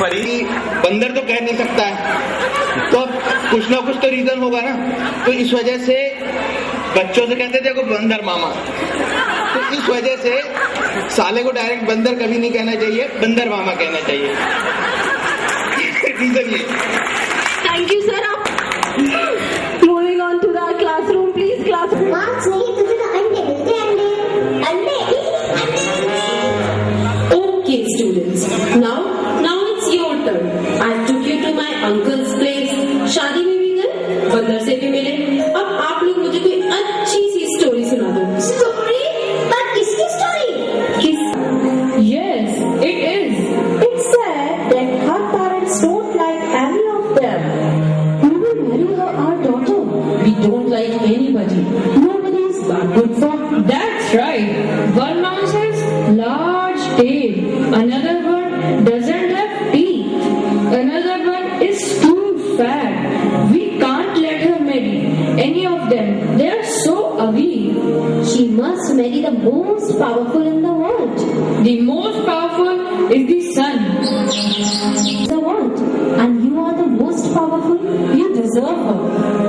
परी बंदर तो कह नहीं सकता है, तो कुछ ना कुछ तो रीजन होगा ना। तो इस वजह से बच्चों से कहते थे को बंदर मामा, तो इस वजह से साले को डायरेक्ट बंदर कभी नहीं कहना चाहिए, बंदर मामा कहना चाहिए। रीजन ये। Thank you sir. Moving on to the classroom please. Classroom marks नहीं तुझे तो अंडे मिलते, अंडे अंडे। Okay students, now it's your turn. I took you to my uncle's place. शादी में भी गए, बंदर से भी मिले। अब आप लोग मुझे कोई अच्छी सी स्टोरी सुना दो। स्टोरी? पर किसकी स्टोरी? किस? Yes, it is. It's said that her parents don't like any of them. We will marry her, our daughter. We don't like anybody. Nobody is that good for. That's right. One mouse has large tail. Another one doesn't have teeth. Another one is too fat. We can't let her marry any of them. They are so ugly. She must marry the most powerful in the world. The most powerful is the sun. The world. And you are the most powerful. You deserve her.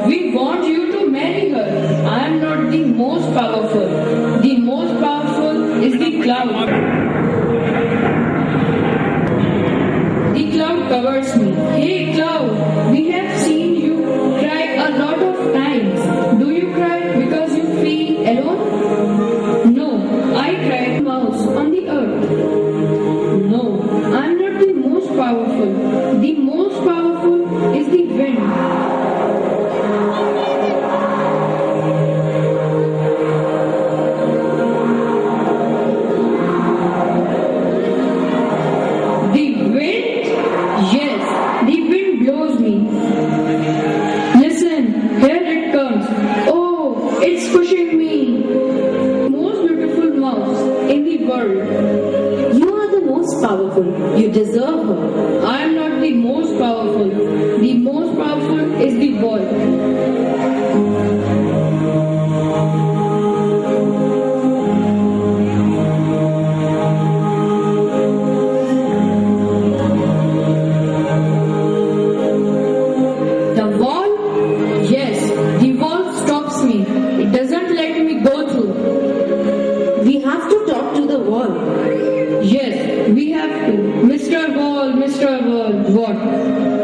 We want you to marry her. I am not the most powerful. The most powerful is the cloud. The cloud covers me. Hey cloud, we have seen you cry a lot of times. Do you cry because you feel alone? No, I cry mouse on the earth. No, I am not the most powerful. The most powerful is the wind. The wind? Yes, the wind blows me. Listen, here it comes. Oh, it's pushing me. Most beautiful mouse in the world. You are the most powerful. You deserve her. I am not the most powerful. The most powerful is the boy. The wall? Yes, the wall stops me. It doesn't let me go through. We have to talk to the wall. Yes, we have to. Mr. Wall, what?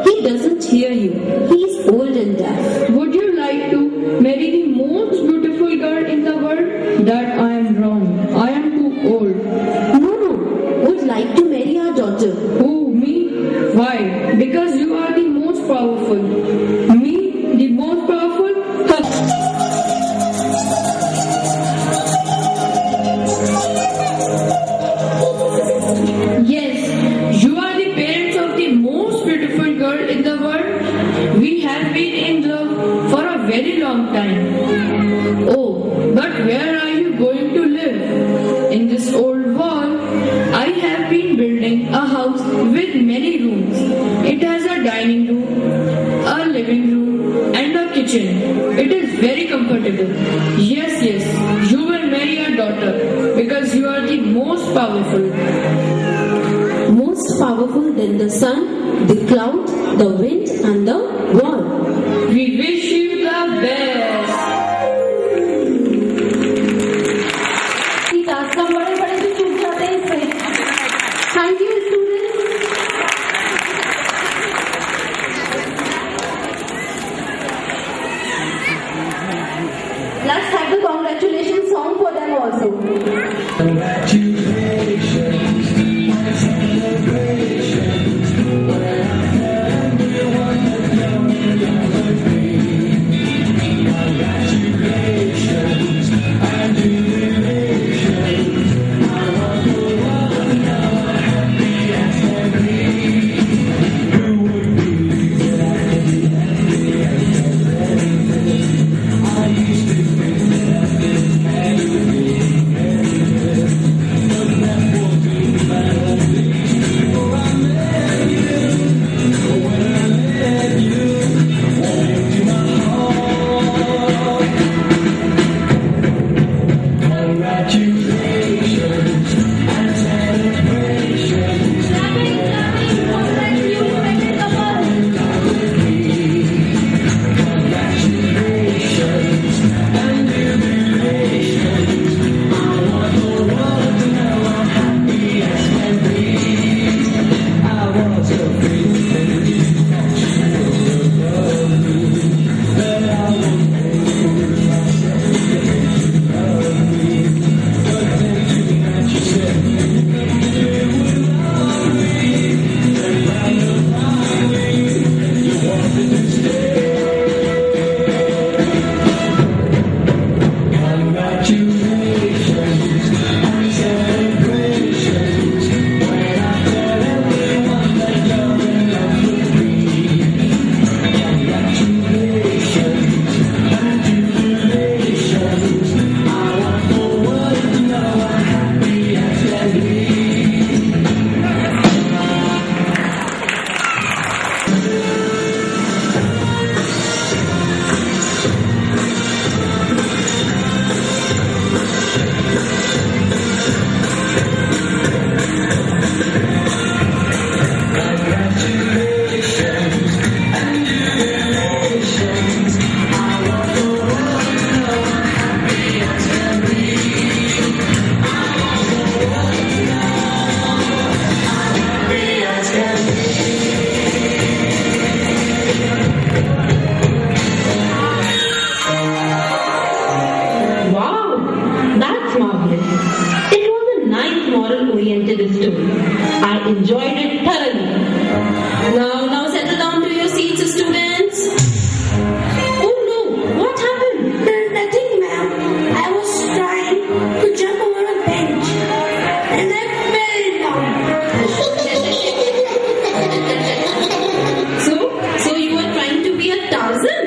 He doesn't hear you. He is old and deaf. Would you like to marry the most beautiful girl in the world? That I am wrong. I am too old. No. Would like to marry our daughter. Who, me? Why? Because you are the most powerful. Me? The most powerful? Yes, you are the parents of the most beautiful girl in the world. We have been in love for a very long time. Oh, but where are you going to live? In this old wall. I have been building a house with many rooms. It has a dining room, a living room, and a kitchen. It is very comfortable. Yes, you will marry our daughter because you are the most powerful. Most powerful than the sun, the cloud, the wind and the wall. We wish you the best. आजकल बड़े भी चूक जाते हैं इससे। Thank you students. Let's have the congratulations song for them also. oriented story. I enjoyed it thoroughly. Now settle down to your seats, students. Oh no, what happened? Nothing, ma'am. I was trying to jump over a bench and I fell down. So you were trying to be a Tarzan?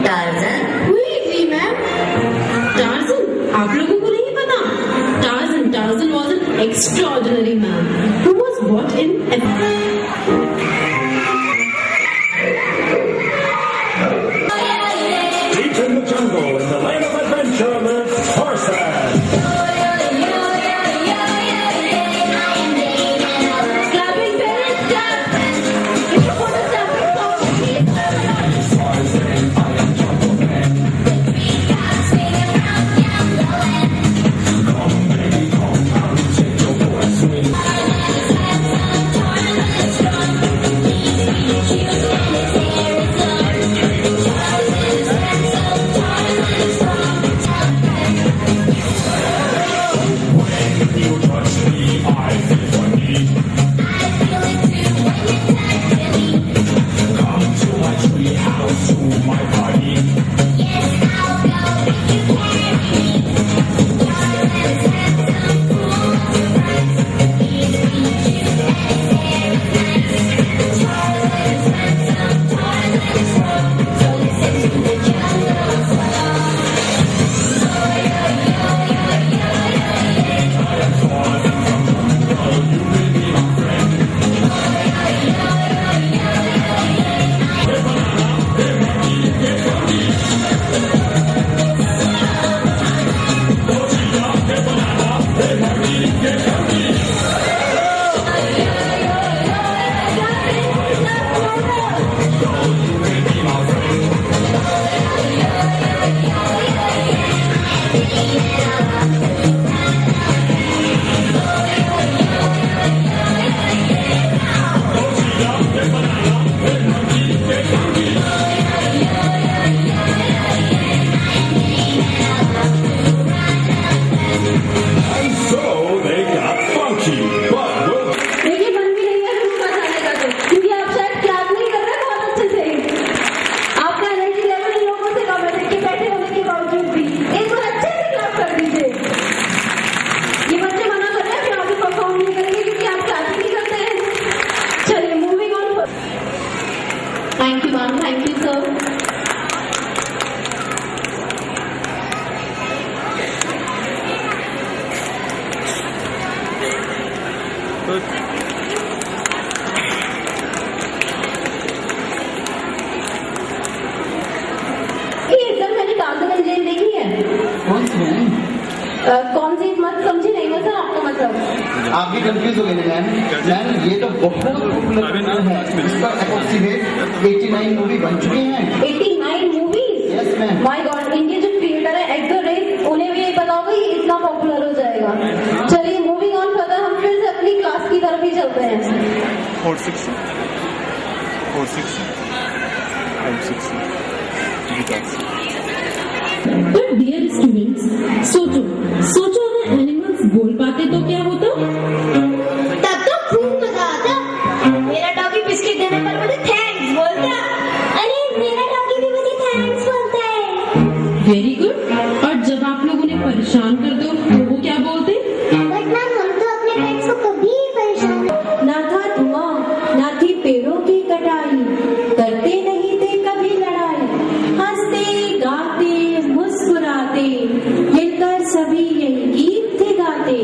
Tarzan? Who is he, ma'am? Tarzan? आप लोगों को नहीं पता? Tarzan was an extraordinary man who was brought in Deep in the jungle, in the land of adventure, lives Tarzan. clapping parents, clap. If you want to clap it, कौन सी मत समझी नहीं मैं सर आपका मतलब आप भी कंफ्यूज हो गए मैम। मैम ये तो बहुत पॉपुलर फिल्म है, इसका अप्रोक्सीमेट 89 मूवी बन चुकी हैं। 89 movies? Yes ma'am. My God, Indian जो क्रिएटर है एट द रेट उन्हें भी यही पता होगा ये इतना पॉपुलर हो जाएगा। चलिए मूविंग ऑन फर्दर, हम फिर से अपनी क्लास की तरफ ही चलते हैं। 460 560 But dear students, सोचो अगर एनिमल्स बोल पाते तो क्या होता? तब तो खूब मजा आता। मेरा डॉगी बिस्किट देने पर मुझे थैंक्स बोलता। अरे मेरा डॉगी भी मुझे थैंक्स बोलता है। Very good. और जब आप लोग उन्हें परेशान कर दो तो वो क्या बोलते? बट मैम हम तो अपने पेट्स को कभी परेशान ना था धुआं, ना थी पेड़ों की कटाई, करते नहीं थे कभी लड़ाई, हंसते गाते मुस्कुराते मिलकर सभी यही गीत थे गाते।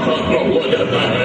खत्म हो जाता है